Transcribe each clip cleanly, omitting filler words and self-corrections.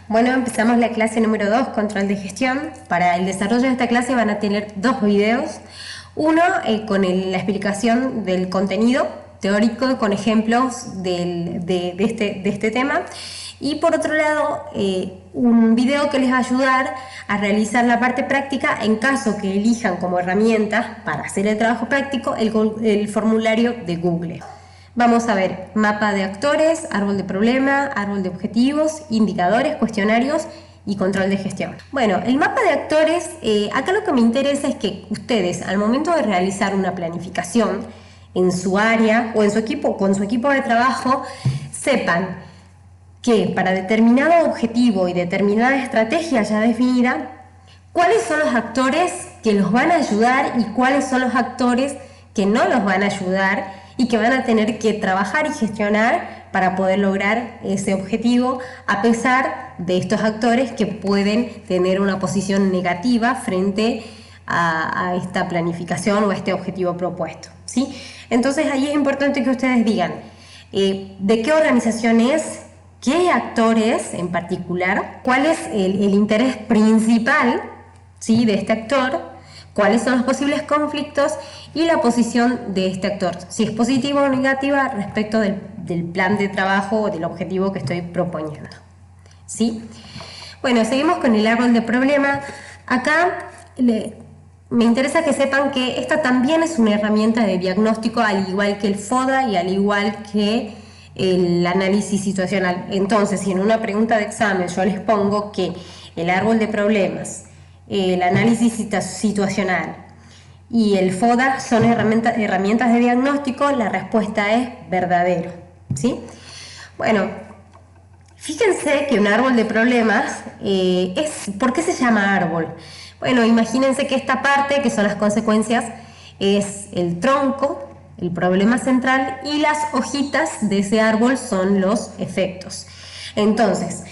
Bueno, empezamos la clase número 2, control de gestión. Para el desarrollo de esta clase van a tener dos videos. Uno con la explicación del contenido teórico con ejemplos de este tema. Y por otro lado, un video que les va a ayudar a realizar la parte práctica en caso que elijan como herramienta para hacer el trabajo práctico el formulario de Google. Vamos a ver mapa de actores, árbol de problema, árbol de objetivos, indicadores, cuestionarios y control de gestión. Bueno, el mapa de actores, acá lo que me interesa es que ustedes al momento de realizar una planificación en su área o en su equipo, con su equipo de trabajo, sepan que para determinado objetivo y determinada estrategia ya definida, cuáles son los actores que los van a ayudar y cuáles son los actores que no los van a ayudar y que van a tener que trabajar y gestionar para poder lograr ese objetivo, a pesar de estos actores que pueden tener una posición negativa frente a esta planificación o a este objetivo propuesto, ¿sí? Entonces ahí es importante que ustedes digan de qué organización es, qué actores en particular, cuál es el interés principal, ¿sí?, de este actor, cuáles son los posibles conflictos y la posición de este actor, si es positiva o negativa respecto del plan de trabajo o del objetivo que estoy proponiendo, ¿sí? Bueno, seguimos con el árbol de problema. Acá me interesa que sepan que esta también es una herramienta de diagnóstico, al igual que el FODA y al igual que el análisis situacional. Entonces, si en una pregunta de examen yo les pongo que el árbol de problemas, el análisis situacional y el FODA son herramientas de diagnóstico, la respuesta es verdadero, ¿sí? Bueno, fíjense que un árbol de problemas ¿por qué se llama árbol? Bueno, imagínense que esta parte, que son las consecuencias, es el tronco, el problema central, y las hojitas de ese árbol son los efectos. Entonces,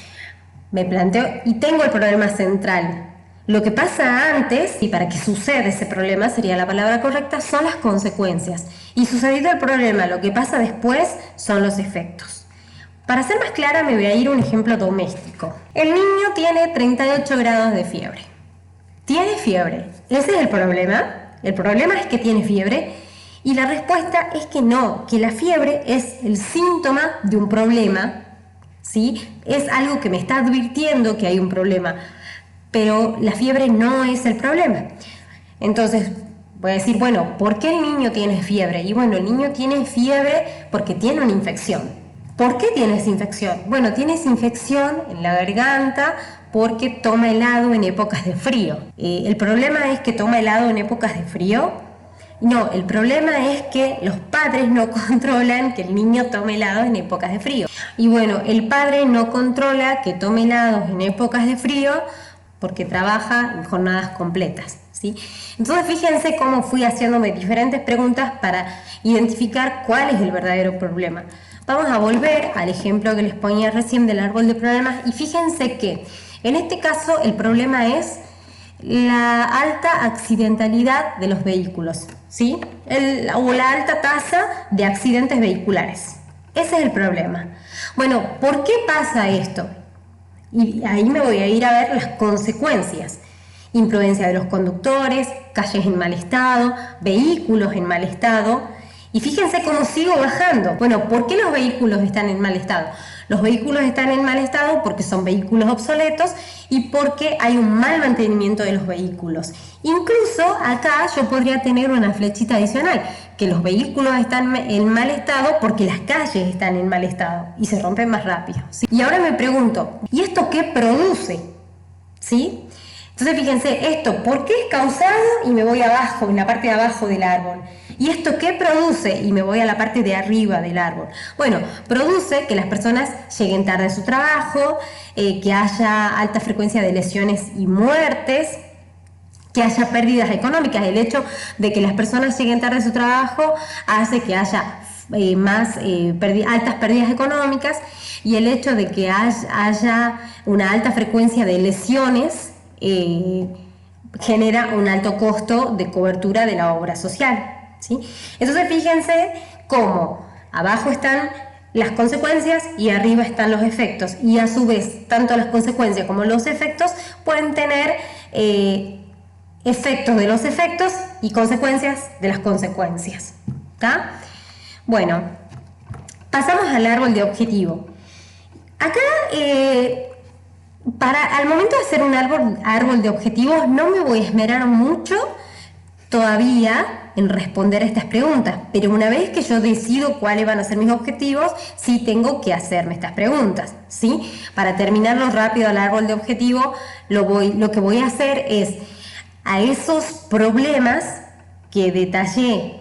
me planteo y tengo el problema central. Lo que pasa antes, y para que suceda ese problema sería la palabra correcta, son las consecuencias. Y sucedido el problema, lo que pasa después son los efectos. Para ser más clara, me voy a ir a un ejemplo doméstico. El niño tiene 38 grados de fiebre. ¿Tiene fiebre? ¿Ese es el problema? El problema es que tiene fiebre. Y la respuesta es que no, que la fiebre es el síntoma de un problema, ¿sí? Es algo que me está advirtiendo que hay un problema, pero la fiebre no es el problema. Entonces voy a decir, bueno, ¿por qué el niño tiene fiebre? Y bueno, el niño tiene fiebre porque tiene una infección. ¿Por qué tiene esa infección? Bueno, tiene esa infección en la garganta porque toma helado en épocas de frío. ¿El problema es que toma helado en épocas de frío? No, el problema es que los padres no controlan que el niño tome helados en épocas de frío. Y bueno, el padre no controla que tome helados en épocas de frío porque trabaja en jornadas completas, ¿sí? Entonces fíjense cómo fui haciéndome diferentes preguntas para identificar cuál es el verdadero problema. Vamos a volver al ejemplo que les ponía recién del árbol de problemas y fíjense que en este caso el problema es la alta accidentalidad de los vehículos, ¿sí? O la alta tasa de accidentes vehiculares. Ese es el problema. Bueno, ¿por qué pasa esto? Y ahí me voy a ir a ver las consecuencias. Imprudencia de los conductores, calles en mal estado, vehículos en mal estado. Y fíjense cómo sigo bajando. Bueno, ¿por qué los vehículos están en mal estado? Los vehículos están en mal estado porque son vehículos obsoletos y porque hay un mal mantenimiento de los vehículos. Incluso acá yo podría tener una flechita adicional, que los vehículos están en mal estado porque las calles están en mal estado y se rompen más rápido, ¿sí? Y ahora me pregunto, ¿y esto qué produce? ¿Sí? Entonces fíjense, esto, ¿por qué es causado? Y me voy abajo, en la parte de abajo del árbol. ¿Y esto qué produce? Y me voy a la parte de arriba del árbol. Bueno, produce que las personas lleguen tarde a su trabajo, que haya alta frecuencia de lesiones y muertes, que haya pérdidas económicas. El hecho de que las personas lleguen tarde a su trabajo hace que haya altas pérdidas económicas, y el hecho de que haya una alta frecuencia de lesiones genera un alto costo de cobertura de la obra social, ¿sí? Entonces fíjense cómo abajo están las consecuencias y arriba están los efectos. Y a su vez, tanto las consecuencias como los efectos pueden tener efectos de los efectos y consecuencias de las consecuencias. ¿Tá? Bueno, pasamos al árbol de objetivo. Acá, al momento de hacer un árbol de objetivos, no me voy a esmerar mucho todavía en responder a estas preguntas, pero una vez que yo decido cuáles van a ser mis objetivos, sí tengo que hacerme estas preguntas, ¿sí? Para terminarlo rápido al árbol de objetivo, lo que voy a hacer es a esos problemas que detallé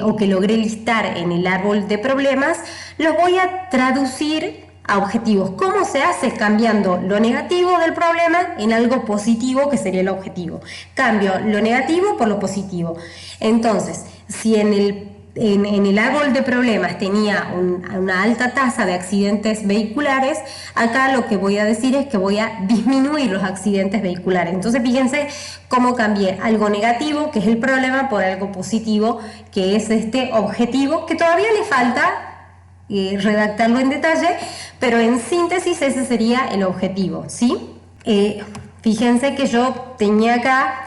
o que logré listar en el árbol de problemas, los voy a traducir a objetivos. ¿Cómo se hace? Cambiando lo negativo del problema en algo positivo, que sería el objetivo. Cambio lo negativo por lo positivo. Entonces, si en el árbol de problemas tenía una alta tasa de accidentes vehiculares, acá lo que voy a decir es que voy a disminuir los accidentes vehiculares. Entonces, fíjense cómo cambié algo negativo, que es el problema, por algo positivo, que es este objetivo, que todavía le falta redactarlo en detalle, pero en síntesis ese sería el objetivo, ¿sí? Fíjense que yo tenía acá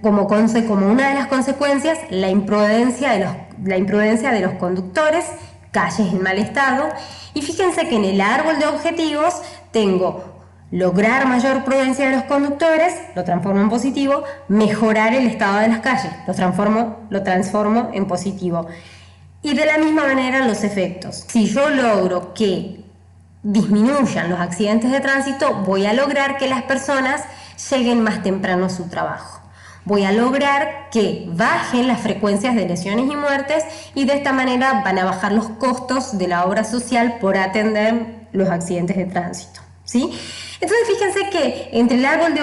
como una de las consecuencias la imprudencia de los conductores, calles en mal estado, y fíjense que en el árbol de objetivos tengo lograr mayor prudencia de los conductores, lo transformo en positivo, mejorar el estado de las calles, lo transformo en positivo. Y de la misma manera los efectos. Si yo logro que disminuyan los accidentes de tránsito, voy a lograr que las personas lleguen más temprano a su trabajo. Voy a lograr que bajen las frecuencias de lesiones y muertes, y de esta manera van a bajar los costos de la obra social por atender los accidentes de tránsito, ¿sí? Entonces fíjense que entre el árbol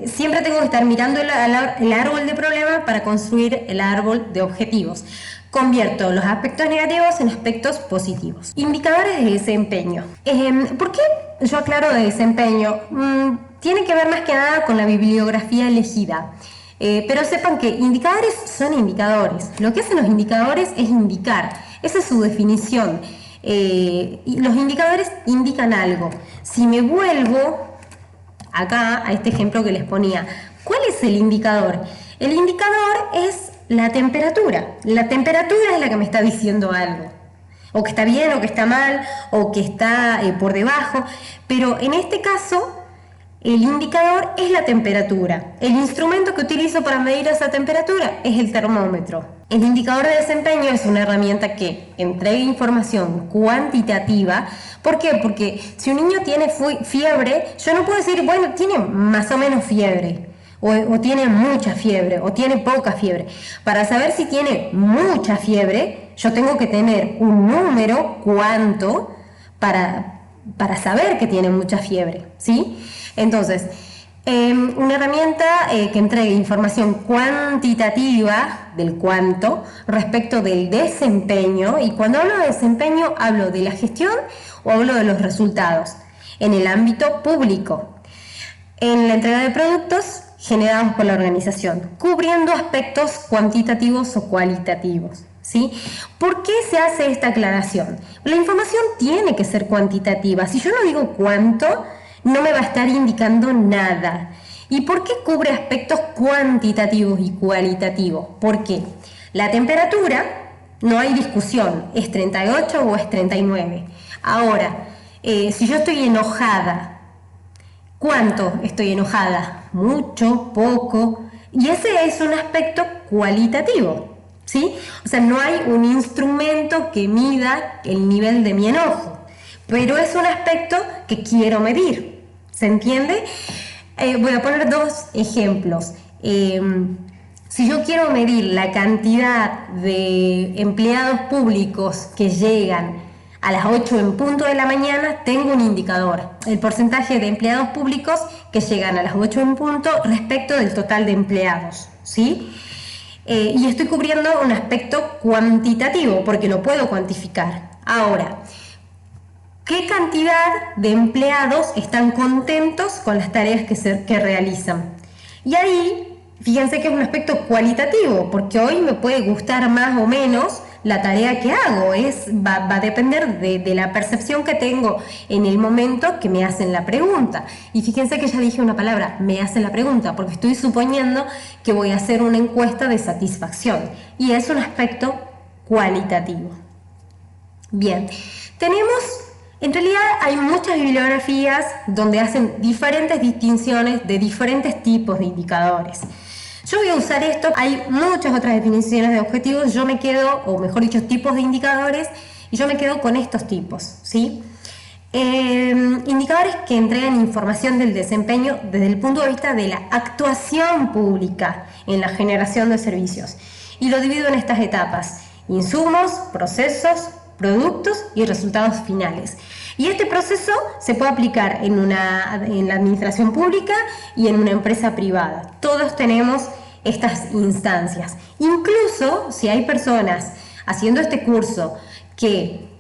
siempre tengo que estar mirando el árbol de problemas para construir el árbol de objetivos. Convierto los aspectos negativos en aspectos positivos. Indicadores de desempeño. ¿Por qué yo aclaro de desempeño? Tiene que ver más que nada con la bibliografía elegida. Pero sepan que indicadores son indicadores. Lo que hacen los indicadores es indicar. Esa es su definición. Y los indicadores indican algo. Si me vuelvo acá a este ejemplo que les ponía, ¿cuál es el indicador? El indicador es la temperatura. La temperatura es la que me está diciendo algo. O que está bien, o que está mal, o que está por debajo. Pero en este caso, el indicador es la temperatura. El instrumento que utilizo para medir esa temperatura es el termómetro. El indicador de desempeño es una herramienta que entrega información cuantitativa. ¿Por qué? Porque si un niño tiene fiebre, yo no puedo decir, bueno, tiene más o menos fiebre. O tiene mucha fiebre, o tiene poca fiebre. Para saber si tiene mucha fiebre, yo tengo que tener un número, cuánto, para saber que tiene mucha fiebre, ¿sí? Entonces, una herramienta que entregue información cuantitativa del cuánto respecto del desempeño, y cuando hablo de desempeño hablo de la gestión o hablo de los resultados en el ámbito público, en la entrega de productos generados por la organización, cubriendo aspectos cuantitativos o cualitativos, ¿sí? ¿Por qué se hace esta aclaración? La información tiene que ser cuantitativa. Si yo no digo cuánto, no me va a estar indicando nada. ¿Y por qué cubre aspectos cuantitativos y cualitativos? Porque la temperatura, no hay discusión, es 38 o es 39. Ahora, si yo estoy enojada, ¿cuánto estoy enojada? Mucho, poco. Y ese es un aspecto cualitativo, ¿sí? O sea, no hay un instrumento que mida el nivel de mi enojo, pero es un aspecto que quiero medir. ¿Se entiende? Voy a poner dos ejemplos. Si yo quiero medir la cantidad de empleados públicos que llegan a las 8 en punto de la mañana, tengo un indicador, el porcentaje de empleados públicos que llegan a las 8 en punto respecto del total de empleados, ¿sí? Y estoy cubriendo un aspecto cuantitativo porque lo puedo cuantificar. Ahora, ¿qué cantidad de empleados están contentos con las tareas que realizan? Y ahí, fíjense que es un aspecto cualitativo, porque hoy me puede gustar más o menos la tarea que hago, va a depender de la percepción que tengo en el momento que me hacen la pregunta. Y fíjense que ya dije una palabra, me hacen la pregunta, porque estoy suponiendo que voy a hacer una encuesta de satisfacción y es un aspecto cualitativo. Bien, en realidad hay muchas bibliografías donde hacen diferentes distinciones de diferentes tipos de indicadores. Yo voy a usar esto, hay muchas otras definiciones de objetivos, yo me quedo, o mejor dicho, tipos de indicadores, y yo me quedo con estos tipos, ¿sí? Indicadores que entregan información del desempeño desde el punto de vista de la actuación pública en la generación de servicios. Y lo divido en estas etapas: insumos, procesos, productos y resultados finales. Y este proceso se puede aplicar en la administración pública y en una empresa privada. Todos tenemos estas instancias. Incluso si hay personas haciendo este curso que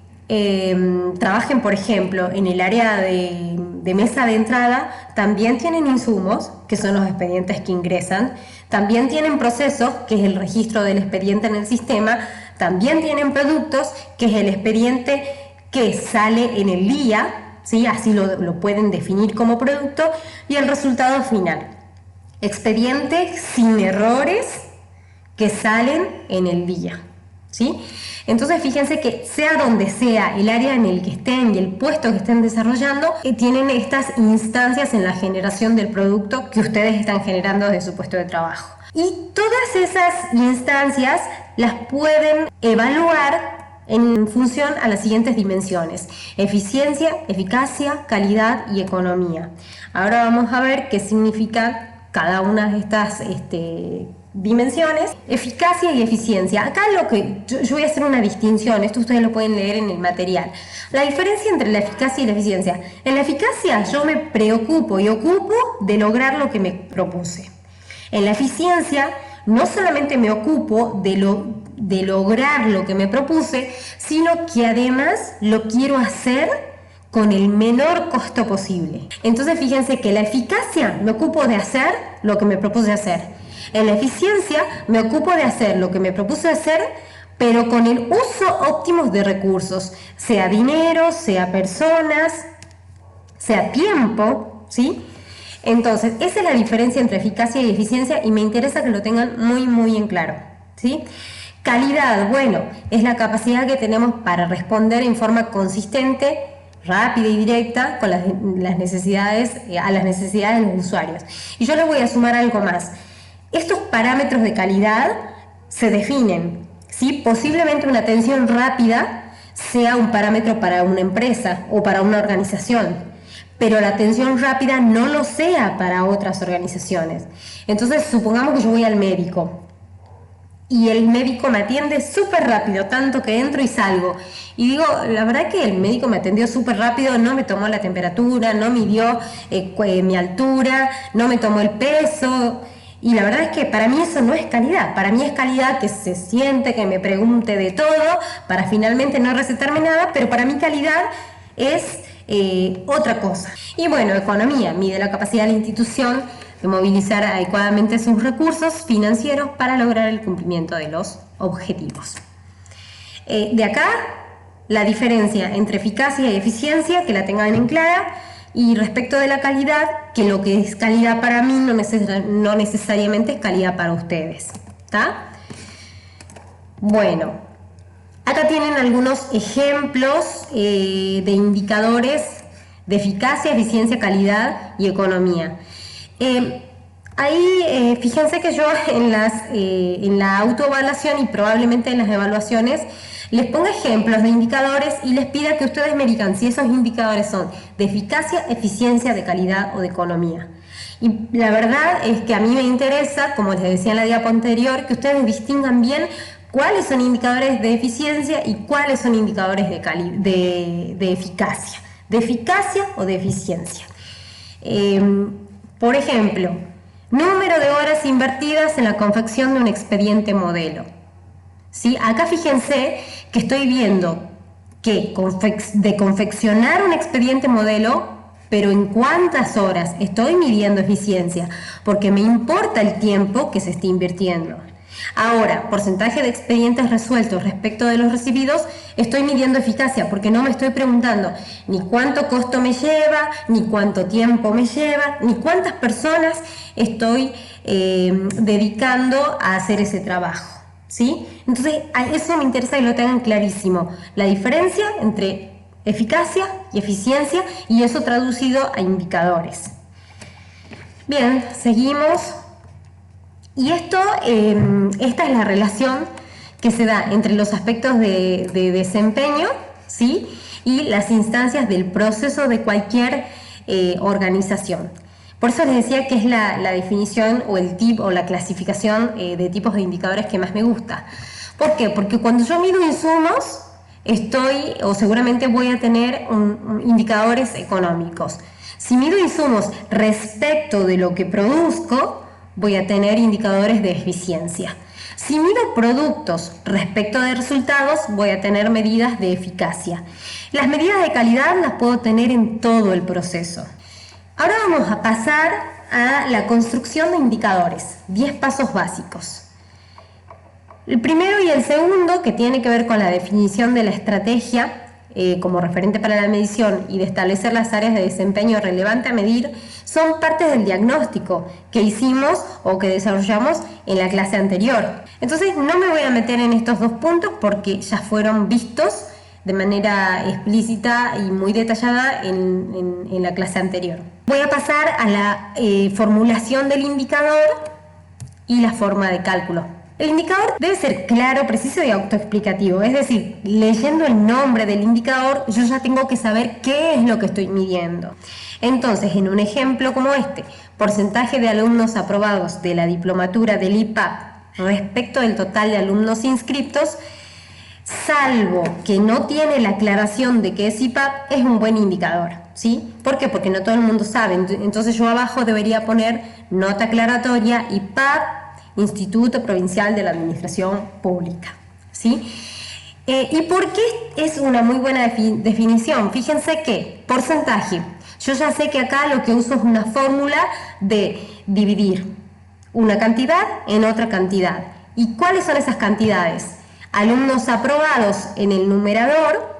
trabajen, por ejemplo, en el área de mesa de entrada, también tienen insumos, que son los expedientes que ingresan, también tienen procesos, que es el registro del expediente en el sistema, también tienen productos, que es el expediente que sale en el día, ¿sí? Así lo pueden definir como producto, y el resultado final, expedientes sin errores que salen en el día, ¿sí? Entonces fíjense que sea donde sea el área en el que estén y el puesto que estén desarrollando, tienen estas instancias en la generación del producto que ustedes están generando desde su puesto de trabajo. Y todas esas instancias las pueden evaluar en función a las siguientes dimensiones: eficiencia, eficacia, calidad y economía. Ahora vamos a ver qué significa cada una de estas dimensiones. Eficacia y eficiencia. Acá yo voy a hacer una distinción, esto ustedes lo pueden leer en el material. La diferencia entre la eficacia y la eficiencia: en la eficacia yo me preocupo y ocupo de lograr lo que me propuse. En la eficiencia no solamente me ocupo de lograr lo que me propuse, sino que además lo quiero hacer con el menor costo posible. Entonces fíjense que la eficacia me ocupo de hacer lo que me propuse hacer. En la eficiencia me ocupo de hacer lo que me propuse hacer, pero con el uso óptimo de recursos, sea dinero, sea personas, sea tiempo, ¿sí? Entonces, esa es la diferencia entre eficacia y eficiencia y me interesa que lo tengan muy, muy en claro, ¿sí? Calidad, bueno, es la capacidad que tenemos para responder en forma consistente, rápida y directa con las necesidades, a las necesidades de los usuarios. Y yo les voy a sumar algo más. Estos parámetros de calidad se definen, ¿sí? Posiblemente una atención rápida sea un parámetro para una empresa o para una organización, pero la atención rápida no lo sea para otras organizaciones. Entonces, supongamos que yo voy al médico y el médico me atiende súper rápido, tanto que entro y salgo. Y digo, la verdad que el médico me atendió súper rápido, no me tomó la temperatura, no midió mi altura, no me tomó el peso. Y la verdad es que para mí eso no es calidad. Para mí es calidad que se siente, que me pregunte de todo, para finalmente no recetarme nada, pero para mí calidad es otra cosa. Y bueno, economía mide la capacidad de la institución de movilizar adecuadamente sus recursos financieros para lograr el cumplimiento de los objetivos. De acá la diferencia entre eficacia y eficiencia, que la tengan en clara. Y respecto de la calidad, que lo que es calidad para mí no necesariamente es calidad para ustedes, ¿está? Bueno, acá tienen algunos ejemplos de indicadores de eficacia, eficiencia, calidad y economía. Ahí fíjense que yo en la autoevaluación y probablemente en las evaluaciones les ponga ejemplos de indicadores y les pida que ustedes me digan si esos indicadores son de eficacia, eficiencia, de calidad o de economía. Y la verdad es que a mí me interesa, como les decía en la diapo anterior, que ustedes distingan bien cuáles son indicadores de eficiencia y cuáles son indicadores de eficacia o de eficiencia. Por ejemplo, número de horas invertidas en la confección de un expediente modelo. ¿Sí? Acá fíjense que estoy viendo que de confeccionar un expediente modelo, pero en cuántas horas estoy midiendo eficiencia, porque me importa el tiempo que se esté invirtiendo. Ahora, porcentaje de expedientes resueltos respecto de los recibidos, estoy midiendo eficacia porque no me estoy preguntando ni cuánto costo me lleva, ni cuánto tiempo me lleva, ni cuántas personas estoy dedicando a hacer ese trabajo, ¿sí? Entonces, a eso me interesa que lo tengan clarísimo, la diferencia entre eficacia y eficiencia, y eso traducido a indicadores. Bien, seguimos. Y esta es la relación que se da entre los aspectos de desempeño, ¿sí?, y las instancias del proceso de cualquier organización. Por eso les decía que es la definición o el tip o la clasificación de tipos de indicadores que más me gusta. ¿Por qué? Porque cuando yo mido insumos, seguramente voy a tener indicadores económicos. Si mido insumos respecto de lo que produzco, voy a tener indicadores de eficiencia. Si mido productos respecto de resultados, voy a tener medidas de eficacia. Las medidas de calidad las puedo tener en todo el proceso. Ahora vamos a pasar a la construcción de indicadores, 10 pasos básicos. El primero y el segundo, que tiene que ver con la definición de la estrategia como referente para la medición y de establecer las áreas de desempeño relevante a medir, son partes del diagnóstico que hicimos o que desarrollamos en la clase anterior. Entonces no me voy a meter en estos dos puntos porque ya fueron vistos de manera explícita y muy detallada en la clase anterior. Voy a pasar a la formulación del indicador y la forma de cálculo. El indicador debe ser claro, preciso y autoexplicativo, es decir, leyendo el nombre del indicador yo ya tengo que saber qué es lo que estoy midiendo. Entonces, en un ejemplo como este, porcentaje de alumnos aprobados de la diplomatura del IPAP respecto del total de alumnos inscriptos, salvo que no tiene la aclaración de que es IPAP, es un buen indicador, ¿sí? ¿Por qué? Porque no todo el mundo sabe. Entonces yo abajo debería poner nota aclaratoria IPAP, Instituto Provincial de la Administración Pública, ¿sí? ¿Y por qué es una muy buena definición? Fíjense que porcentaje, yo ya sé que acá lo que uso es una fórmula de dividir una cantidad en otra cantidad. ¿Y cuáles son esas cantidades? Alumnos aprobados en el numerador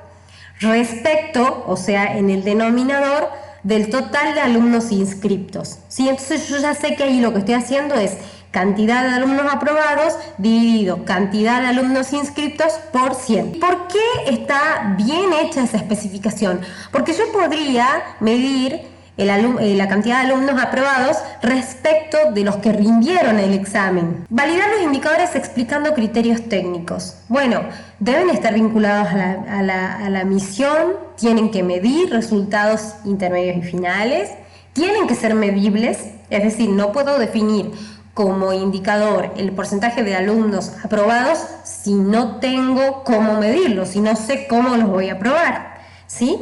respecto, o sea, en el denominador, del total de alumnos inscriptos, ¿sí? Entonces yo ya sé que ahí lo que estoy haciendo es cantidad de alumnos aprobados dividido cantidad de alumnos inscritos por 100. ¿Por qué está bien hecha esa especificación? Porque yo podría medir la cantidad de alumnos aprobados respecto de los que rindieron el examen. Validar los indicadores explicando criterios técnicos. Bueno, deben estar vinculados a la misión, tienen que medir resultados intermedios y finales, tienen que ser medibles, es decir, no puedo definir como indicador el porcentaje de alumnos aprobados si no tengo cómo medirlo, si no sé cómo los voy a aprobar, ¿sí?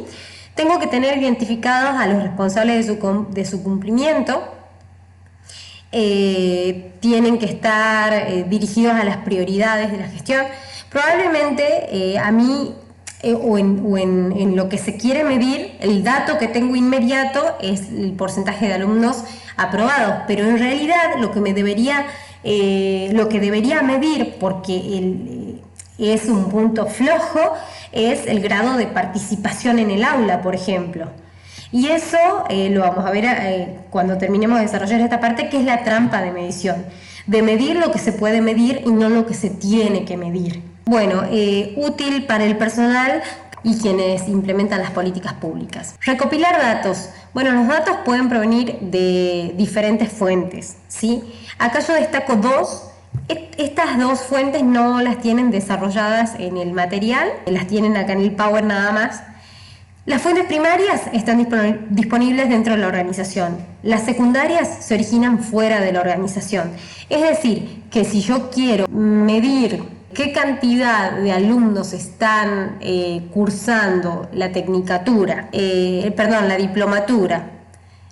Tengo que tener identificados a los responsables de su cumplimiento, tienen que estar dirigidos a las prioridades de la gestión. Probablemente a mí en lo que se quiere medir, el dato que tengo inmediato es el porcentaje de alumnos aprobados, pero en realidad lo que debería medir, porque es un punto flojo, es el grado de participación en el aula, por ejemplo. Y eso lo vamos a ver cuando terminemos de desarrollar esta parte, que es la trampa de medición, de medir lo que se puede medir y no lo que se tiene que medir. Bueno, útil para el personal y quienes implementan las políticas públicas. Recopilar datos. Bueno, los datos pueden provenir de diferentes fuentes, ¿sí? Acá yo destaco dos. Estas dos fuentes no las tienen desarrolladas en el material, las tienen acá en el Power nada más. Las fuentes primarias están disponibles dentro de la organización. Las secundarias se originan fuera de la organización. Es decir, que si yo quiero medir qué cantidad de alumnos están cursando la la diplomatura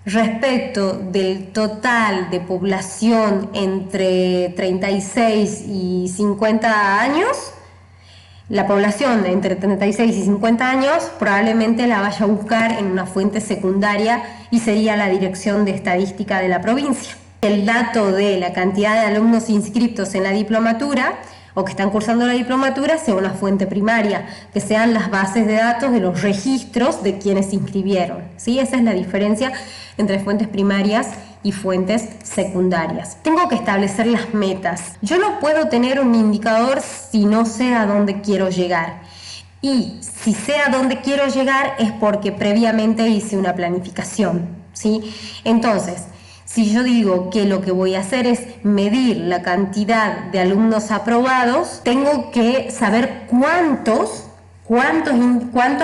respecto del total de población entre 36 y 50 años, la población entre 36 y 50 años probablemente la vaya a buscar en una fuente secundaria y sería la Dirección de Estadística de la provincia. el dato de la cantidad de alumnos inscriptos en la diplomatura o que están cursando la diplomatura sea una fuente primaria, que sean las bases de datos de los registros de quienes se inscribieron, ¿sí? Esa es la diferencia entre fuentes primarias y fuentes secundarias. Tengo que establecer las metas. Yo no puedo tener un indicador si no sé a dónde quiero llegar. Y si sé a dónde quiero llegar es porque previamente hice una planificación, ¿sí? Entonces, si yo digo que lo que voy a hacer es medir la cantidad de alumnos aprobados, tengo que saber cuántos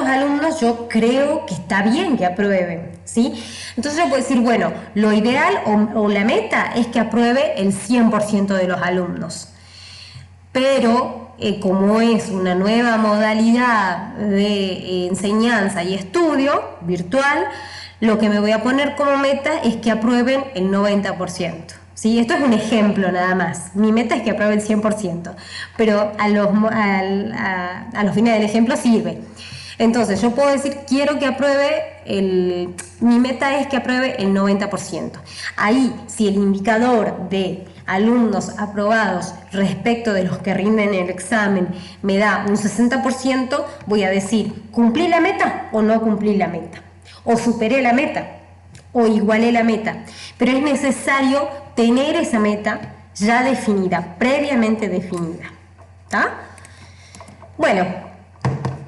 alumnos yo creo que está bien que aprueben, ¿sí? Entonces yo puedo decir, bueno, lo ideal o la meta es que apruebe el 100% de los alumnos. Pero como es una nueva modalidad de enseñanza y estudio virtual, lo que me voy a poner como meta es que aprueben el 90%. ¿Sí? Esto es un ejemplo nada más. Mi meta es que apruebe el 100%, pero a los fines del ejemplo sirve. Entonces yo puedo decir, quiero que apruebe, mi meta es que apruebe el 90%. Ahí, si el indicador de alumnos aprobados respecto de los que rinden el examen me da un 60%, voy a decir, ¿cumplí la meta o no cumplí la meta? O superé la meta, o igualé la meta. Pero es necesario tener esa meta ya definida, previamente definida. ¿Tá? Bueno,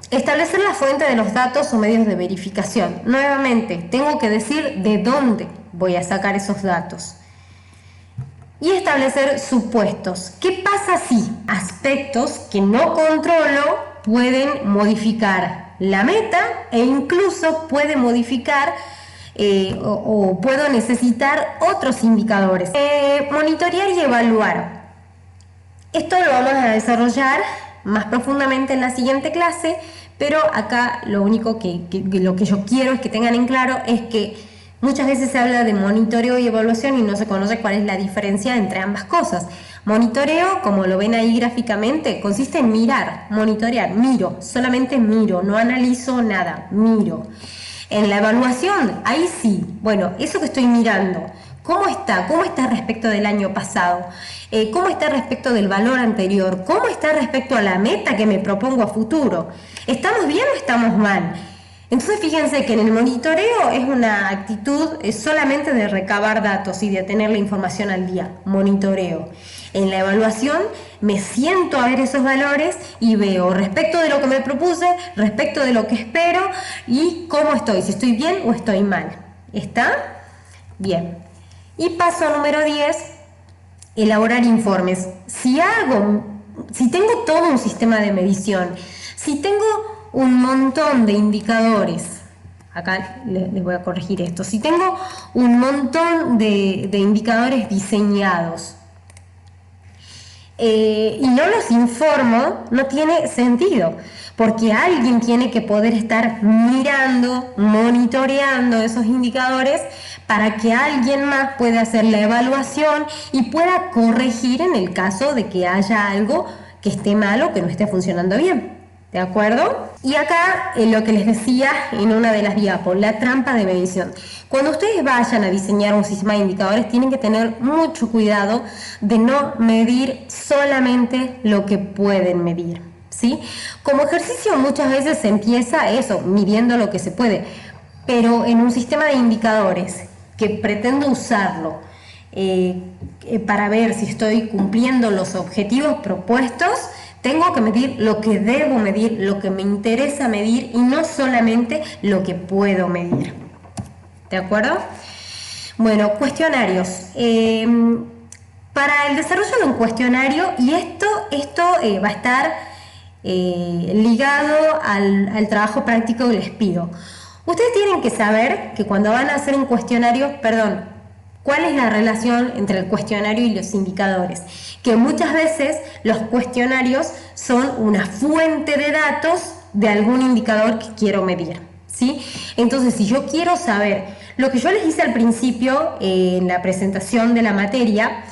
establecer la fuente de los datos o medios de verificación. Nuevamente, tengo que decir de dónde voy a sacar esos datos. Y establecer supuestos. ¿Qué pasa si aspectos que no controlo pueden modificar la meta e incluso puede modificar o puedo necesitar otros indicadores? Monitorear y evaluar. Esto lo vamos a desarrollar más profundamente en la siguiente clase, pero acá lo único lo que yo quiero es que tengan en claro es que muchas veces se habla de monitoreo y evaluación y no se conoce cuál es la diferencia entre ambas cosas. Monitoreo, como lo ven ahí gráficamente, consiste en mirar, monitorear, miro, solamente miro, no analizo nada, miro. En la evaluación, ahí sí, bueno, eso que estoy mirando, ¿cómo está? ¿Cómo está respecto del año pasado? ¿Cómo está respecto del valor anterior? ¿Cómo está respecto a la meta que me propongo a futuro? ¿Estamos bien o estamos mal? Entonces fíjense que en el monitoreo es una actitud solamente de recabar datos y de tener la información al día, monitoreo. En la evaluación me siento a ver esos valores y veo respecto de lo que me propuse, respecto de lo que espero y cómo estoy, si estoy bien o estoy mal. ¿Está? Bien. Y paso número 10, elaborar informes. Si tengo todo un sistema de medición, si tengo un montón de indicadores, acá les voy a corregir esto, si tengo un montón de indicadores diseñados y no los informo, no tiene sentido, porque alguien tiene que poder estar mirando, monitoreando esos indicadores para que alguien más pueda hacer la evaluación y pueda corregir en el caso de que haya algo que esté mal o que no esté funcionando bien. ¿De acuerdo? Y acá lo que les decía en una de las diapos, la trampa de medición. Cuando ustedes vayan a diseñar un sistema de indicadores, tienen que tener mucho cuidado de no medir solamente lo que pueden medir, ¿sí? Como ejercicio muchas veces se empieza eso, midiendo lo que se puede, pero en un sistema de indicadores que pretendo usarlo para ver si estoy cumpliendo los objetivos propuestos, tengo que medir lo que debo medir, lo que me interesa medir y no solamente lo que puedo medir. ¿De acuerdo? Bueno, cuestionarios. Para el desarrollo de un cuestionario, y esto va a estar ligado al trabajo práctico que les pido. Ustedes tienen que saber que cuando van a hacer un cuestionario, ¿cuál es la relación entre el cuestionario y los indicadores? Que muchas veces los cuestionarios son una fuente de datos de algún indicador que quiero medir, ¿sí? Entonces, si yo quiero saber, lo que yo les hice al principio en la presentación de la materia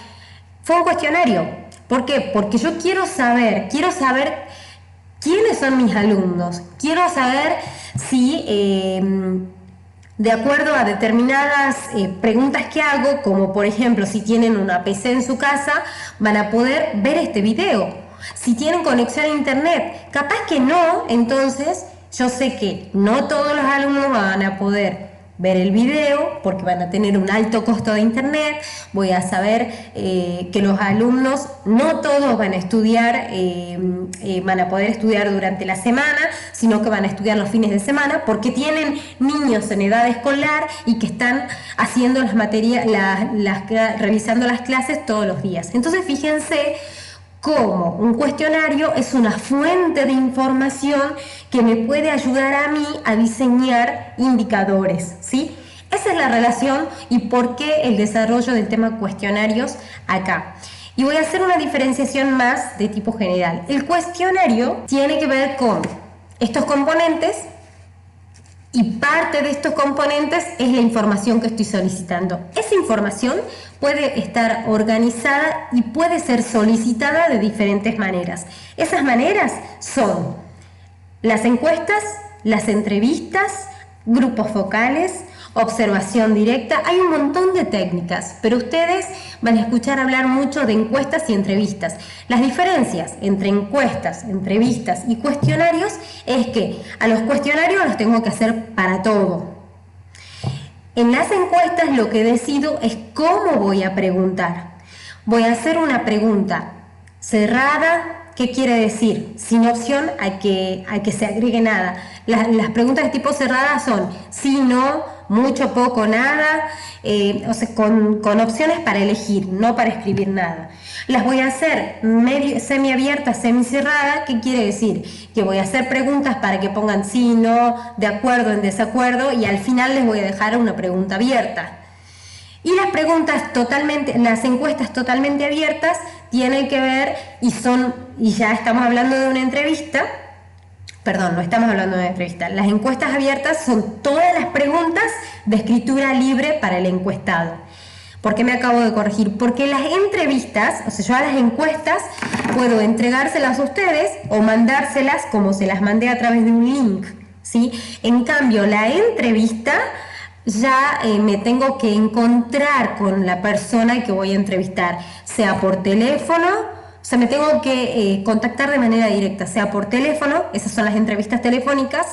fue un cuestionario. ¿Por qué? Porque yo quiero saber quiénes son mis alumnos, quiero saber si de acuerdo a determinadas preguntas que hago, como por ejemplo si tienen una PC en su casa, van a poder ver este video. Si tienen conexión a internet, capaz que no, entonces yo sé que no todos los alumnos van a poder ver el video porque van a tener un alto costo de internet. Voy a saber que los alumnos no todos van a estudiar, van a poder estudiar durante la semana, sino que van a estudiar los fines de semana porque tienen niños en edad escolar y que están haciendo las materias, realizando las clases todos los días. Entonces fíjense cómo un cuestionario es una fuente de información que me puede ayudar a mí a diseñar indicadores, ¿sí? Esa es la relación y por qué el desarrollo del tema cuestionarios acá. Y voy a hacer una diferenciación más de tipo general. El cuestionario tiene que ver con estos componentes y parte de estos componentes es la información que estoy solicitando. Esa información puede estar organizada y puede ser solicitada de diferentes maneras. Esas maneras son las encuestas, las entrevistas, grupos focales, observación directa. Hay un montón de técnicas, pero ustedes van a escuchar hablar mucho de encuestas y entrevistas. Las diferencias entre encuestas, entrevistas y cuestionarios es que a los cuestionarios los tengo que hacer para todo. En las encuestas lo que decido es cómo voy a preguntar. Voy a hacer una pregunta cerrada. ¿Qué quiere decir? Sin opción a que se agregue nada. Las preguntas de tipo cerrada son sí, no, mucho, poco, nada, o sea, con opciones para elegir, no para escribir nada. Las voy a hacer semiabierta, semicerrada. ¿Qué quiere decir? Que voy a hacer preguntas para que pongan sí, no, de acuerdo, en desacuerdo, y al final les voy a dejar una pregunta abierta. Y las encuestas totalmente abiertas tienen que ver y ya estamos hablando de una entrevista. Perdón, no estamos hablando de una entrevista. Las encuestas abiertas son todas las preguntas de escritura libre para el encuestado. ¿Por qué me acabo de corregir? Porque las entrevistas, o sea, yo a las encuestas puedo entregárselas a ustedes o mandárselas como se las mandé a través de un link, ¿sí? En cambio, la entrevista ya me tengo que encontrar con la persona que voy a entrevistar, sea por teléfono, o sea, me tengo que contactar de manera directa, sea por teléfono, esas son las entrevistas telefónicas,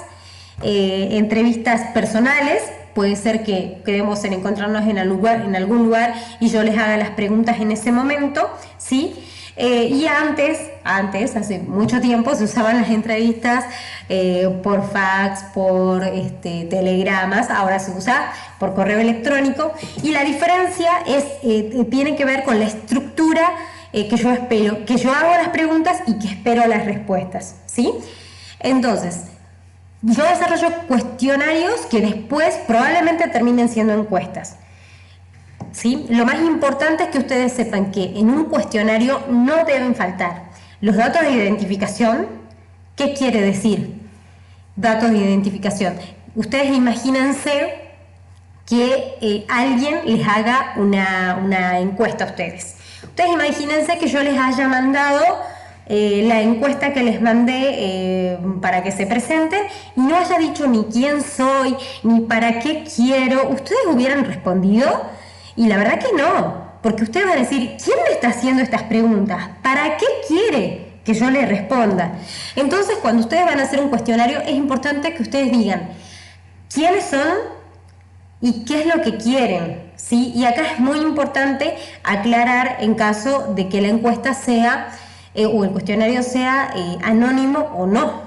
entrevistas personales, puede ser que queremos en encontrarnos en algún lugar y yo les haga las preguntas en ese momento, ¿sí? Y antes, hace mucho tiempo, se usaban las entrevistas por fax, por telegramas, ahora se usa por correo electrónico, y la diferencia tiene que ver con la estructura que yo espero, que yo hago las preguntas y que espero las respuestas, ¿sí? Entonces, yo desarrollo cuestionarios que después probablemente terminen siendo encuestas. ¿Sí? Lo más importante es que ustedes sepan que en un cuestionario no deben faltar los datos de identificación. ¿Qué quiere decir? Datos de identificación. Ustedes imagínense que alguien les haga una encuesta a ustedes. Ustedes imagínense que yo les haya mandado la encuesta que les mandé para que se presenten y no haya dicho ni quién soy, ni para qué quiero. ¿Ustedes hubieran respondido? Y la verdad que no, porque ustedes van a decir, ¿quién me está haciendo estas preguntas? ¿Para qué quiere que yo le responda? Entonces, cuando ustedes van a hacer un cuestionario, es importante que ustedes digan quiénes son y qué es lo que quieren, ¿sí? Y acá es muy importante aclarar en caso de que la encuesta sea o el cuestionario sea anónimo o no,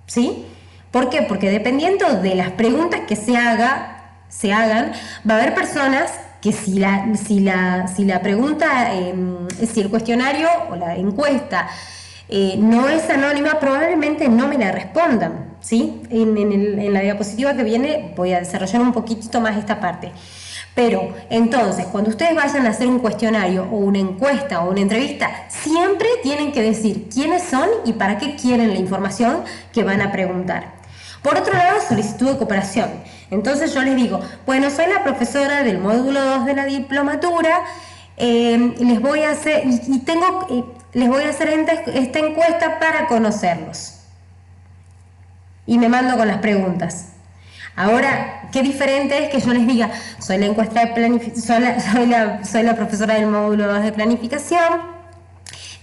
¿sí? ¿Por qué? Porque dependiendo de las preguntas que se hagan, va a haber personas que si la pregunta, si el cuestionario o la encuesta no es anónima, probablemente no me la respondan, ¿sí? En la diapositiva que viene voy a desarrollar un poquitito más esta parte. Pero entonces, cuando ustedes vayan a hacer un cuestionario o una encuesta o una entrevista, siempre tienen que decir quiénes son y para qué quieren la información que van a preguntar. Por otro lado, solicitud de cooperación. Entonces yo les digo, bueno, soy la profesora del módulo 2 de la diplomatura, les voy a hacer esta encuesta para conocerlos. Y me mando con las preguntas. Ahora, Qué diferente es que yo les diga, soy la encuesta de soy la profesora del módulo 2 de planificación,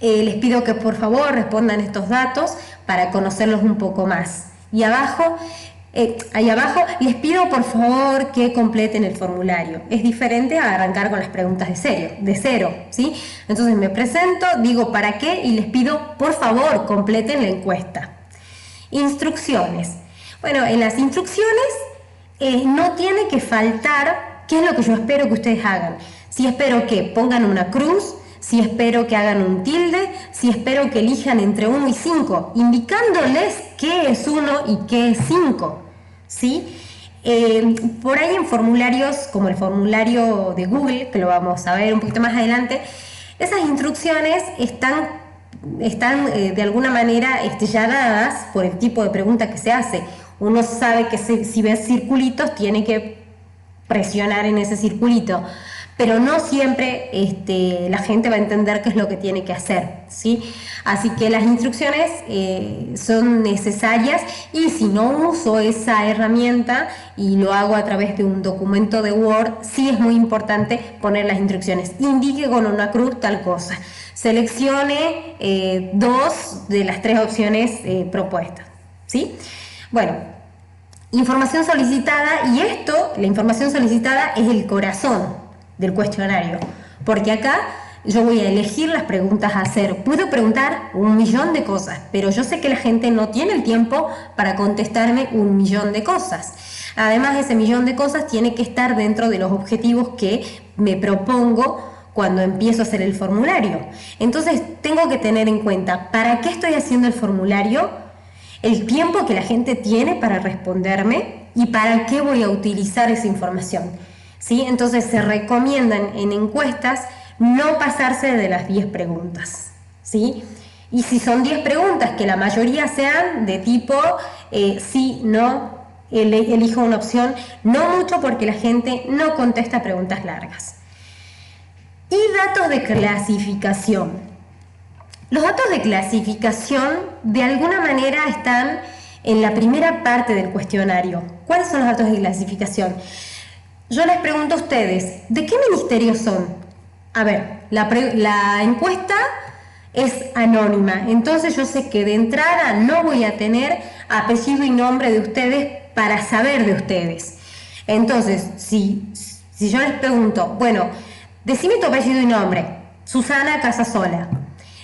les pido que por favor respondan estos datos para conocerlos un poco más. Y ahí abajo les pido por favor que completen el formulario. Es diferente a arrancar con las preguntas de cero, ¿sí? Entonces me presento, digo para qué y les pido por favor completen la encuesta. Instrucciones. Bueno, en las instrucciones no tiene que faltar qué es lo que yo espero que ustedes hagan. Si espero que pongan una cruz, si espero que hagan un tilde, si espero que elijan entre 1 y 5, indicándoles qué es 1 y qué es 5, ¿sí? Por ahí en formularios, como el formulario de Google, que lo vamos a ver un poquito más adelante, esas instrucciones están de alguna manera ya dadas por el tipo de pregunta que se hace. Uno sabe que si ves circulitos tiene que presionar en ese circulito, pero no siempre la gente va a entender qué es lo que tiene que hacer, ¿sí? Así que las instrucciones son necesarias, y si no uso esa herramienta y lo hago a través de un documento de Word, sí es muy importante poner las instrucciones. Indique con una cruz tal cosa. Seleccione 2 de las 3 opciones propuestas, ¿sí? Bueno, información solicitada, y la información solicitada es el corazón del cuestionario, porque acá yo voy a elegir las preguntas a hacer. Puedo preguntar 1.000.000 de cosas, pero yo sé que la gente no tiene el tiempo para contestarme 1.000.000 de cosas. Además, ese 1.000.000 de cosas tiene que estar dentro de los objetivos que me propongo cuando empiezo a hacer el formulario. Entonces tengo que tener en cuenta para qué estoy haciendo el formulario, el tiempo que la gente tiene para responderme y para qué voy a utilizar esa información, ¿sí? Entonces se recomiendan en encuestas no pasarse de las 10 preguntas, ¿sí? Y si son 10 preguntas, que la mayoría sean de tipo sí, no, elijo una opción, no mucho, porque la gente no contesta preguntas largas. Y datos de clasificación. Los datos de clasificación de alguna manera están en la primera parte del cuestionario. ¿Cuáles son los datos de clasificación? Yo les pregunto a ustedes, ¿de qué ministerio son? A ver, la encuesta es anónima, entonces yo sé que de entrada no voy a tener apellido y nombre de ustedes para saber de ustedes. Entonces, si yo les pregunto, bueno, decime tu apellido y nombre, Susana Casasola.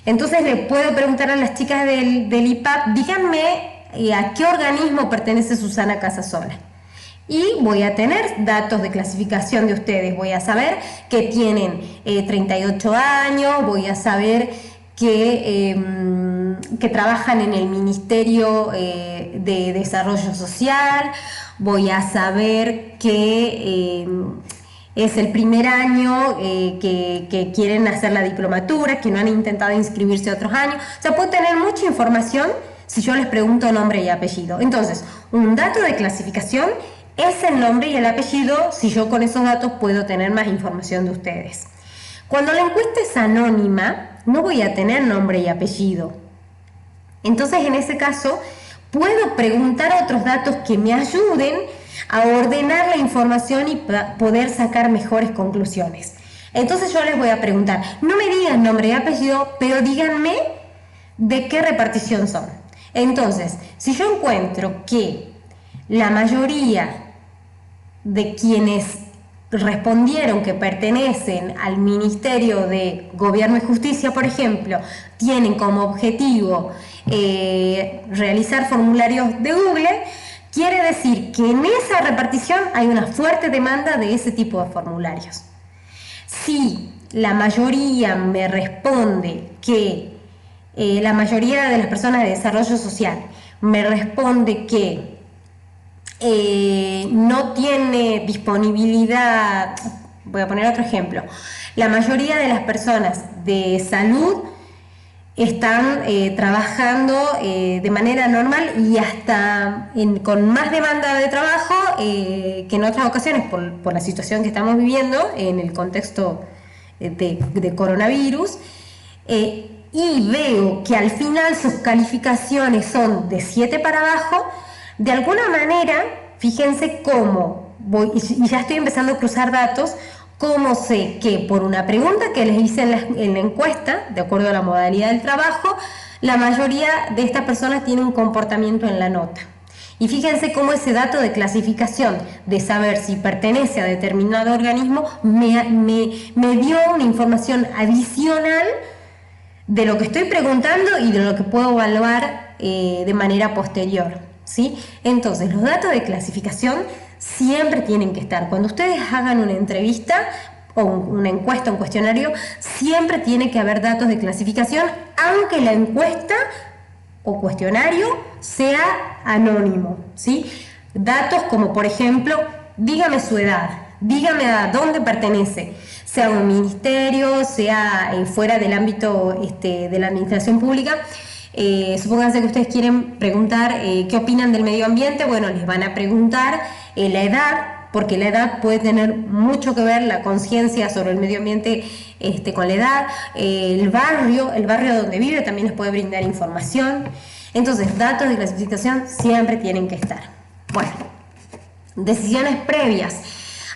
Entonces le puedo preguntar a las chicas del IPAP, díganme a qué organismo pertenece Susana Casasola. Y voy a tener datos de clasificación de ustedes, voy a saber que tienen 38 años, voy a saber que trabajan en el Ministerio de Desarrollo Social, voy a saber que es el primer año que quieren hacer la diplomatura, que no han intentado inscribirse otros años. O sea, puedo tener mucha información si yo les pregunto nombre y apellido. Entonces, un dato de clasificación es el nombre y el apellido, si yo con esos datos puedo tener más información de ustedes. Cuando la encuesta es anónima, no voy a tener nombre y apellido. Entonces, en ese caso, puedo preguntar otros datos que me ayuden a ordenar la información y poder sacar mejores conclusiones. Entonces yo les voy a preguntar, no me digan nombre y apellido, pero díganme de qué repartición son. Entonces, si yo encuentro que la mayoría de quienes respondieron que pertenecen al Ministerio de Gobierno y Justicia, por ejemplo, tienen como objetivo realizar formularios de Google, quiere decir que en esa repartición hay una fuerte demanda de ese tipo de formularios. Si la mayoría me responde que la mayoría de las personas de desarrollo social me responde que no tiene disponibilidad, voy a poner otro ejemplo, la mayoría de las personas de salud están trabajando de manera normal y hasta con más demanda de trabajo que en otras ocasiones por la situación que estamos viviendo en el contexto de coronavirus, y veo que al final sus calificaciones son de 7 para abajo, de alguna manera, fíjense cómo y ya estoy empezando a cruzar datos. ¿Cómo sé que por una pregunta que les hice en la encuesta, de acuerdo a la modalidad del trabajo, la mayoría de estas personas tienen un comportamiento en la nota? Y fíjense cómo ese dato de clasificación, de saber si pertenece a determinado organismo, me dio una información adicional de lo que estoy preguntando y de lo que puedo evaluar de manera posterior, ¿sí? Entonces, los datos de clasificación siempre tienen que estar. Cuando ustedes hagan una entrevista o una encuesta, un cuestionario, siempre tiene que haber datos de clasificación, aunque la encuesta o cuestionario sea anónimo, ¿sí? Datos como, por ejemplo, dígame su edad, dígame a dónde pertenece, sea un ministerio, sea fuera del ámbito de la administración pública. Supónganse que ustedes quieren preguntar qué opinan del medio ambiente. Bueno, les van a preguntar la edad, porque la edad puede tener mucho que ver, la conciencia sobre el medio ambiente con la edad. El barrio donde vive también les puede brindar información. Entonces, datos de clasificación siempre tienen que estar. Bueno, decisiones previas.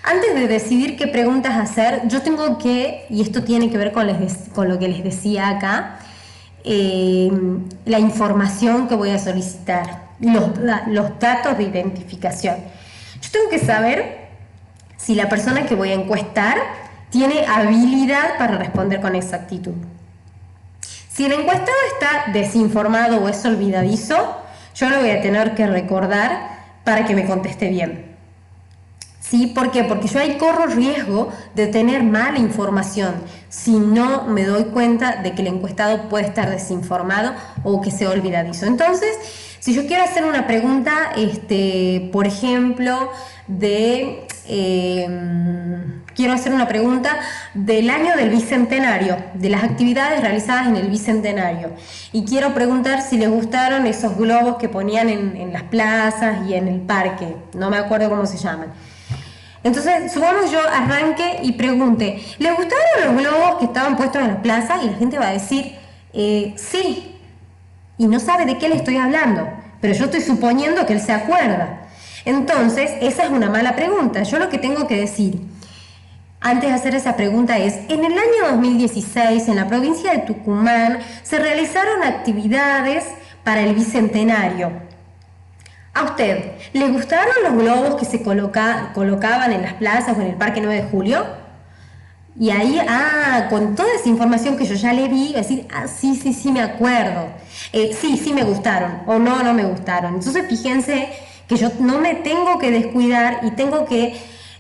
Antes de decidir qué preguntas hacer, yo tengo que, y esto tiene que ver con lo que les decía acá, la información que voy a solicitar, los datos de identificación. Yo tengo que saber si la persona que voy a encuestar tiene habilidad para responder con exactitud. Si el encuestado está desinformado o es olvidadizo, yo lo voy a tener que recordar para que me conteste bien. ¿Sí? ¿Por qué? Porque yo ahí corro riesgo de tener mala información si no me doy cuenta de que el encuestado puede estar desinformado o que sea olvidadizo. Entonces, si yo quiero hacer una pregunta, por ejemplo, quiero hacer una pregunta del año del Bicentenario, de las actividades realizadas en el Bicentenario, y quiero preguntar si les gustaron esos globos que ponían en las plazas y en el parque, no me acuerdo cómo se llaman. Entonces, supongamos yo arranque y pregunte, ¿les gustaron los globos que estaban puestos en la plaza? Y la gente va a decir, sí, y no sabe de qué le estoy hablando, pero yo estoy suponiendo que él se acuerda. Entonces, esa es una mala pregunta. Yo lo que tengo que decir antes de hacer esa pregunta es, en el año 2016, en la provincia de Tucumán, se realizaron actividades para el Bicentenario. ¿A usted le gustaron los globos que se colocaban en las plazas o en el Parque 9 de Julio? Y ahí, con toda esa información que yo ya le di, va a decir, sí, me acuerdo. Sí, me gustaron, o no me gustaron. Entonces, fíjense que yo no me tengo que descuidar y tengo que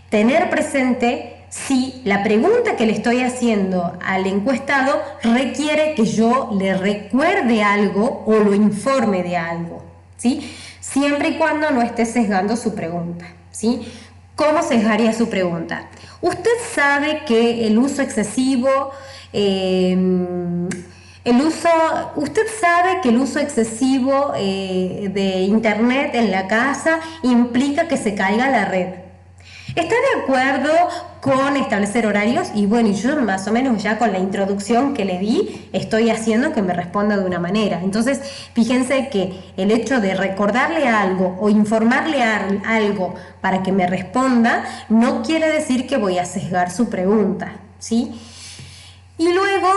tener presente si la pregunta que le estoy haciendo al encuestado requiere que yo le recuerde algo o lo informe de algo, ¿sí? Siempre y cuando no esté sesgando su pregunta, ¿sí? ¿Cómo sesgaría su pregunta? Usted sabe que el uso excesivo, de internet en la casa implica que se caiga la red. ¿Está de acuerdo con establecer horarios? Y bueno, yo más o menos ya con la introducción que le di, estoy haciendo que me responda de una manera. Entonces, fíjense que el hecho de recordarle algo o informarle algo para que me responda, no quiere decir que voy a sesgar su pregunta, ¿sí? Y luego,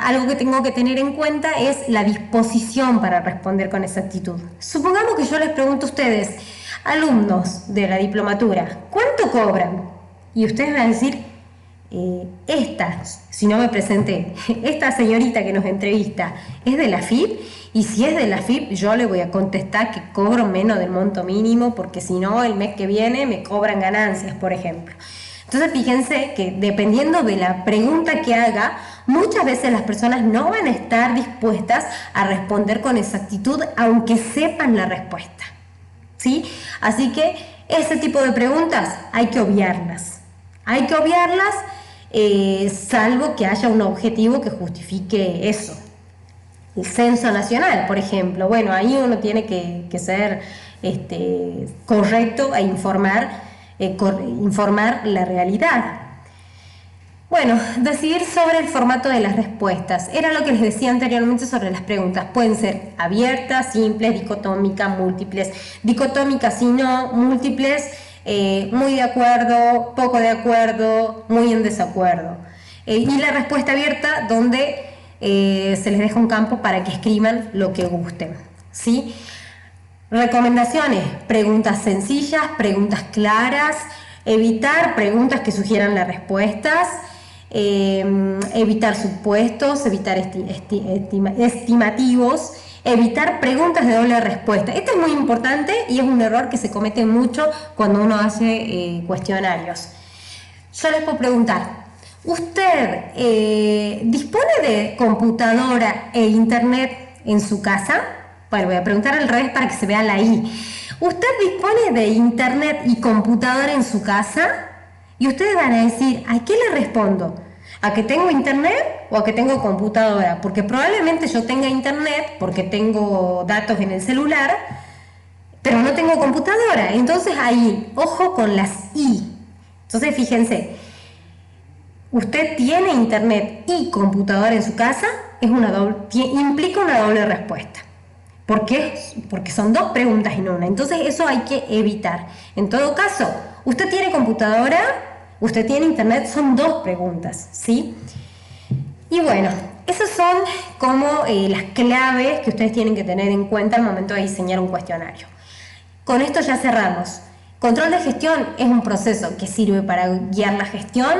algo que tengo que tener en cuenta es la disposición para responder con exactitud. Supongamos que yo les pregunto a ustedes, alumnos de la diplomatura, ¿cuánto cobran? Y ustedes van a decir, si no me presenté, esta señorita que nos entrevista, ¿es de la FIP? Y si es de la FIP, yo le voy a contestar que cobro menos del monto mínimo, porque si no, el mes que viene me cobran ganancias, por ejemplo. Entonces, fíjense que dependiendo de la pregunta que haga, muchas veces las personas no van a estar dispuestas a responder con exactitud, aunque sepan la respuesta, ¿sí? Así que ese tipo de preguntas hay que obviarlas. Salvo que haya un objetivo que justifique eso. El censo nacional, por ejemplo. Bueno, ahí uno tiene que ser correcto e informar la realidad. Bueno, decidir sobre el formato de las respuestas. Era lo que les decía anteriormente sobre las preguntas. Pueden ser abiertas, simples, dicotómicas, múltiples. Dicotómicas sí, no, múltiples, muy de acuerdo, poco de acuerdo, muy en desacuerdo. Y la respuesta abierta donde se les deja un campo para que escriban lo que gusten, ¿sí? Recomendaciones: preguntas sencillas, preguntas claras, evitar preguntas que sugieran las respuestas, evitar supuestos, evitar estimativos, evitar preguntas de doble respuesta. Esto es muy importante y es un error que se comete mucho cuando uno hace cuestionarios. Yo les puedo preguntar: ¿usted dispone de computadora e internet en su casa? Bueno, voy a preguntar al revés para que se vea la I. ¿Usted dispone de internet y computadora en su casa? Y ustedes van a decir: ¿a qué le respondo? ¿A que tengo internet o a que tengo computadora? Porque probablemente yo tenga internet porque tengo datos en el celular, pero no tengo computadora. Entonces ahí, ojo con las I. Entonces fíjense, ¿usted tiene internet y computadora en su casa? Implica una doble respuesta. ¿Por qué? Porque son dos preguntas en una. Entonces eso hay que evitar. En todo caso, ¿usted tiene computadora? ¿Usted tiene internet? Son dos preguntas, ¿sí? Y bueno, esas son como las claves que ustedes tienen que tener en cuenta al momento de diseñar un cuestionario. Con esto ya cerramos. Control de gestión es un proceso que sirve para guiar la gestión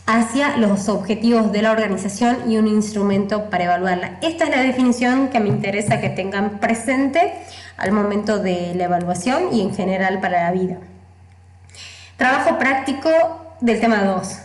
hacia los objetivos de la organización y un instrumento para evaluarla. Esta es la definición que me interesa que tengan presente al momento de la evaluación y en general para la vida. Trabajo práctico del tema 2.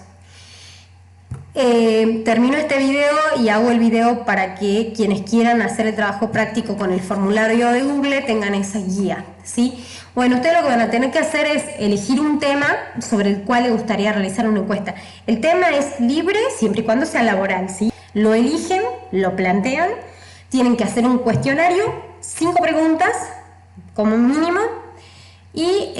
Termino este video y hago el video para que quienes quieran hacer el trabajo práctico con el formulario de Google tengan esa guía, ¿sí? Bueno, ustedes lo que van a tener que hacer es elegir un tema sobre el cual les gustaría realizar una encuesta. El tema es libre siempre y cuando sea laboral, ¿sí? Lo eligen, lo plantean, tienen que hacer un cuestionario, 5 preguntas como mínimo, y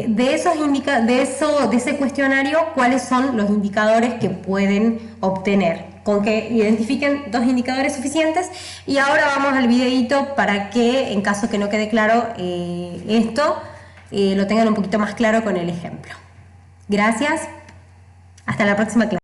de ese cuestionario, ¿cuáles son los indicadores que pueden obtener? Con que identifiquen 2 indicadores suficientes. Y ahora vamos al videito para que, en caso que no quede claro esto, lo tengan un poquito más claro con el ejemplo. Gracias. Hasta la próxima clase.